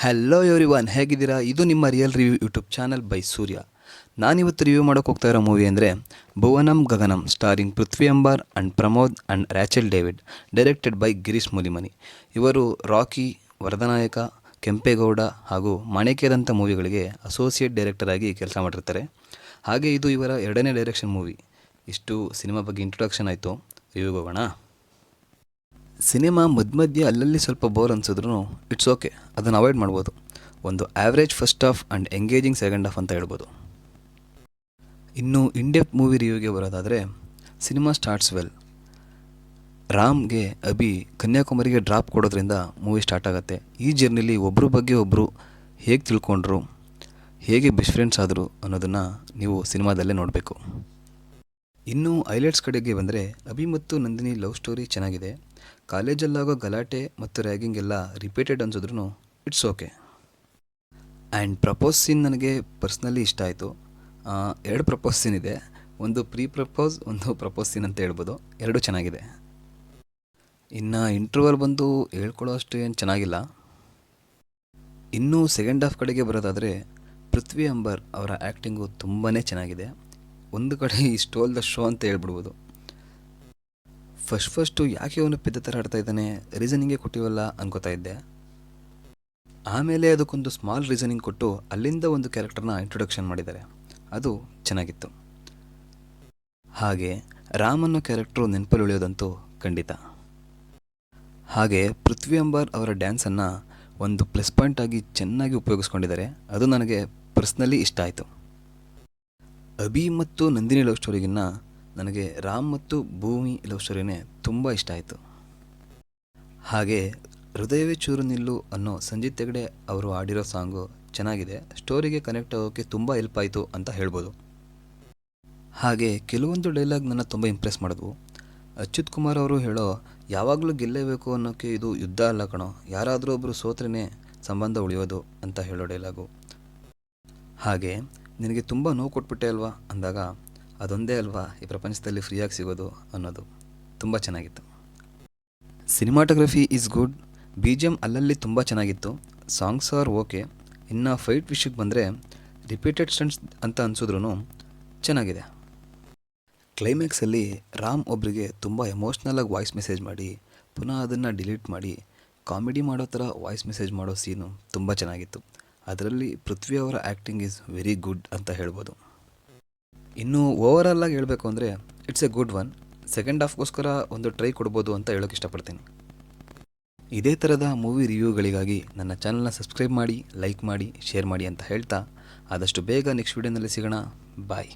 Hello everyone, ಹೇಗಿದ್ದೀರಾ? ಇದು ನಿಮ್ಮ real review YouTube channel by Surya. ನಾನಿವತ್ತು ರಿವ್ಯೂ ಮಾಡೋಕೆ ಹೋಗ್ತಾ ಇರೋ ಮೂವಿ ಅಂದರೆ Bhuvanam Gaganam, starring Prithvi Ambaar and Pramod and Rachel David, directed by Girish Mulimani. ಇವರು ರಾಕಿ, ವರದನಾಯಕ, ಕೆಂಪೇಗೌಡ ಹಾಗೂ ಮಾಣಿಕ್ಯದಂಥ ಮೂವಿಗಳಿಗೆ ಅಸೋಸಿಯೇಟ್ ಡೈರೆಕ್ಟರ್ ಆಗಿ ಕೆಲಸ ಮಾಡಿರ್ತಾರೆ. ಹಾಗೆ ಇದು ಇವರ ಎರಡನೇ ಡೈರೆಕ್ಷನ್ ಮೂವಿ. ಇಷ್ಟು ಸಿನಿಮಾ ಬಗ್ಗೆ ಇಂಟ್ರೊಡಕ್ಷನ್ ಆಯಿತು, ರಿವ್ಯೂಗೆ ಹೋಗೋಣ. ಸಿನಿಮಾ ಮಧ್ಯೆ ಅಲ್ಲಲ್ಲಿ ಸ್ವಲ್ಪ ಬೋರ್ ಅನಿಸಿದ್ರು ಇಟ್ಸ್ ಓಕೆ, ಅದನ್ನು ಅವಾಯ್ಡ್ ಮಾಡ್ಬೋದು. ಒಂದು average first half and engaging second half ಅಂತ ಹೇಳ್ಬೋದು. ಇನ್ನು ಇಂಡೆಪ್ತ್ ಮೂವಿ ರಿವ್ಯೂಗೆ ಬರೋದಾದರೆ, ಸಿನಿಮಾ ಸ್ಟಾರ್ಟ್ಸ್ ವೆಲ್. ರಾಮ್ಗೆ ಅಭಿ ಕನ್ಯಾಕುಮಾರಿಗೆ ಡ್ರಾಪ್ ಕೊಡೋದ್ರಿಂದ ಮೂವಿ ಸ್ಟಾರ್ಟ್ ಆಗುತ್ತೆ. ಈ ಜರ್ನಿಲಿ ಒಬ್ಬರ ಬಗ್ಗೆ ಒಬ್ಬರು ಹೇಗೆ ತಿಳ್ಕೊಂಡ್ರು, ಹೇಗೆ ಬೆಸ್ಟ್ ಫ್ರೆಂಡ್ಸ್ ಆದರು ಅನ್ನೋದನ್ನು ನೀವು ಸಿನಿಮಾದಲ್ಲೇ ನೋಡಬೇಕು. ಇನ್ನು ಹೈಲೈಟ್ಸ್ ಕಡೆಗೆ ಬಂದರೆ, ಅಭಿ ಮತ್ತು ನಂದಿನಿ ಲವ್ ಸ್ಟೋರಿ ಚೆನ್ನಾಗಿದೆ. ಕಾಲೇಜಲ್ಲಾಗೋ ಗಲಾಟೆ ಮತ್ತು ರ್ಯಾಗಿಂಗ್ ಎಲ್ಲ ರಿಪೀಟೆಡ್ ಅನ್ಸಿದ್ರು it's okay. And propose scene ನನಗೆ ಪರ್ಸ್ನಲಿ ಇಷ್ಟ ಆಯಿತು. ಎರಡು ಪ್ರಪೋಸ್ ಸೀನ್ ಇದೆ, ಒಂದು ಪ್ರೀ ಪ್ರಪೋಸ್, ಒಂದು ಪ್ರಪೋಸ್ ಸೀನ್ ಅಂತ ಹೇಳ್ಬೋದು. ಎರಡೂ ಚೆನ್ನಾಗಿದೆ. ಇನ್ನು ಇಂಟರ್ವಲ್ ಬಂದು ಹೇಳ್ಕೊಳ್ಳೋ ಅಷ್ಟು ಏನು ಚೆನ್ನಾಗಿಲ್ಲ. ಇನ್ನು ಸೆಕೆಂಡ್ ಹಾಫ್ ಕಡೆಗೆ ಬರೋದಾದರೆ, ಪೃಥ್ವಿ ಅಂಬಾರ್ ಅವರ ಆ್ಯಕ್ಟಿಂಗು ತುಂಬಾ ಚೆನ್ನಾಗಿದೆ. ಒಂದು ಕಡೆ ಈ ಸ್ಟೋಲ್ ದ ಶೋ ಅಂತ ಹೇಳ್ಬಿಡ್ಬೋದು. ಫಸ್ಟು ಯಾಕೆ ಅವನು ಪೆದ್ದ ಥರ ಆಡ್ತಾ ಇದ್ದಾನೆ, ರೀಸನಿಂಗೇ ಕೊಟ್ಟಿವಲ್ಲ ಅನ್ಕೋತಾ ಇದ್ದೆ. ಆಮೇಲೆ ಅದಕ್ಕೊಂದು ಸ್ಮಾಲ್ ರೀಸನಿಂಗ್ ಕೊಟ್ಟು ಅಲ್ಲಿಂದ ಒಂದು ಕ್ಯಾರೆಕ್ಟರ್ನ ಇಂಟ್ರೊಡಕ್ಷನ್ ಮಾಡಿದ್ದಾರೆ, ಅದು ಚೆನ್ನಾಗಿತ್ತು. ಹಾಗೆ ರಾಮ್ ಅನ್ನೋ ಕ್ಯಾರೆಕ್ಟ್ರು ನೆನಪಲ್ಲಿ ಉಳಿಯೋದಂತೂ ಖಂಡಿತ. ಹಾಗೆ ಪೃಥ್ವಿ ಅಂಬಾರ್ ಅವರ ಡ್ಯಾನ್ಸನ್ನು ಒಂದು ಪ್ಲಸ್ ಪಾಯಿಂಟ್ ಆಗಿ ಚೆನ್ನಾಗಿ ಉಪಯೋಗಿಸ್ಕೊಂಡಿದ್ದಾರೆ, ಅದು ನನಗೆ ಪರ್ಸ್ನಲಿ ಇಷ್ಟ ಆಯಿತು. ಅಭಿ ಮತ್ತು ನಂದಿನಿ ಲವ್ ಸ್ಟೋರಿಗಿನ್ನ ನನಗೆ ರಾಮ್ ಮತ್ತು ಭೂಮಿ ಲವ್ ಸ್ಟೋರಿನೇ ತುಂಬ ಇಷ್ಟ ಆಯಿತು. ಹಾಗೆ ಹೃದಯವೇ ಚೂರು ನಿಲ್ಲು ಅನ್ನೋ ಸಂಜಿತ್ ಹೆಗ್ಡೆ ಅವರು ಆಡಿರೋ ಸಾಂಗು ಚೆನ್ನಾಗಿದೆ, ಸ್ಟೋರಿಗೆ ಕನೆಕ್ಟ್ ಆಗೋಕ್ಕೆ ತುಂಬ ಹೆಲ್ಪ್ ಆಯಿತು ಅಂತ ಹೇಳ್ಬೋದು. ಹಾಗೆ ಕೆಲವೊಂದು ಡೈಲಾಗ್ ನನ್ನ ತುಂಬ ಇಂಪ್ರೆಸ್ ಮಾಡಿದ್ವು. ಅಚ್ಯುತ್ ಕುಮಾರ್ ಅವರು ಹೇಳೋ ಯಾವಾಗಲೂ ಗೆಲ್ಲೇಬೇಕು ಅನ್ನೋಕ್ಕೆ ಇದು ಯುದ್ಧ ಅಲ್ಲ ಕಣೋ, ಯಾರಾದರೂ ಒಬ್ಬರು ಸೋತ್ರೇ ಸಂಬಂಧ ಉಳಿಯೋದು ಅಂತ ಹೇಳೋ ಡೈಲಾಗು. ಹಾಗೆ ನಿನಗೆ ತುಂಬ ನೋವು ಕೊಟ್ಬಿಟ್ಟೆ ಅಲ್ವಾ ಅಂದಾಗ, ಅದೊಂದೇ ಅಲ್ವಾ ಈ ಪ್ರಪಂಚದಲ್ಲಿ ಫ್ರೀಯಾಗಿ ಸಿಗೋದು ಅನ್ನೋದು ತುಂಬ ಚೆನ್ನಾಗಿತ್ತು. ಸಿನಿಮಾಟೋಗ್ರಫಿ ಈಸ್ ಗುಡ್, BGM ಅಲ್ಲಲ್ಲಿ ತುಂಬ ಚೆನ್ನಾಗಿತ್ತು, ಸಾಂಗ್ಸ್ ಆರ್ ಓಕೆ. ಇನ್ನು ಫೈಟ್ ವಿಷಯಕ್ಕೆ ಬಂದರೆ, ರಿಪೀಟೆಡ್ ಸ್ಟಂಟ್ಸ್ ಅಂತ ಅನಿಸಿದ್ರು ಚೆನ್ನಾಗಿದೆ. ಕ್ಲೈಮ್ಯಾಕ್ಸಲ್ಲಿ ರಾಮ್ ಒಬ್ಬರಿಗೆ ತುಂಬ ಎಮೋಷ್ನಲಾಗಿ ವಾಯ್ಸ್ ಮೆಸೇಜ್ ಮಾಡಿ ಪುನಃ ಅದನ್ನು ಡಿಲೀಟ್ ಮಾಡಿ ಕಾಮಿಡಿ ಮಾಡೋ ಥರ ವಾಯ್ಸ್ ಮೆಸೇಜ್ ಮಾಡೋ ಸೀನು ತುಂಬ ಚೆನ್ನಾಗಿತ್ತು. ಅದರಲ್ಲಿ ಪೃಥ್ವಿ ಅವರ ಆ್ಯಕ್ಟಿಂಗ್ ಈಸ್ ವೆರಿ ಗುಡ್ ಅಂತ ಹೇಳ್ಬೋದು. ಇನ್ನು ಓವರಾಲ್ ಆಗಿ ಹೇಳಬೇಕು ಅಂದರೆ it's a good one. Second ಹಾಫ್ಗೋಸ್ಕರ ಒಂದು ಟ್ರೈ ಕೊಡ್ಬೋದು ಅಂತ ಹೇಳೋಕ್ಕೆ ಇಷ್ಟಪಡ್ತೀನಿ. ಇದೇ ಥರದ ಮೂವಿ ರಿವ್ಯೂಗಳಿಗಾಗಿ ನನ್ನ ಚಾನಲ್ನ ಸಬ್ಸ್ಕ್ರೈಬ್ ಮಾಡಿ, ಲೈಕ್ ಮಾಡಿ, ಶೇರ್ ಮಾಡಿ ಅಂತ ಹೇಳ್ತಾ, ಆದಷ್ಟು ಬೇಗ ನೆಕ್ಸ್ಟ್ ವೀಡಿಯೋನಲ್ಲಿ ಸಿಗೋಣ. ಬಾಯ್.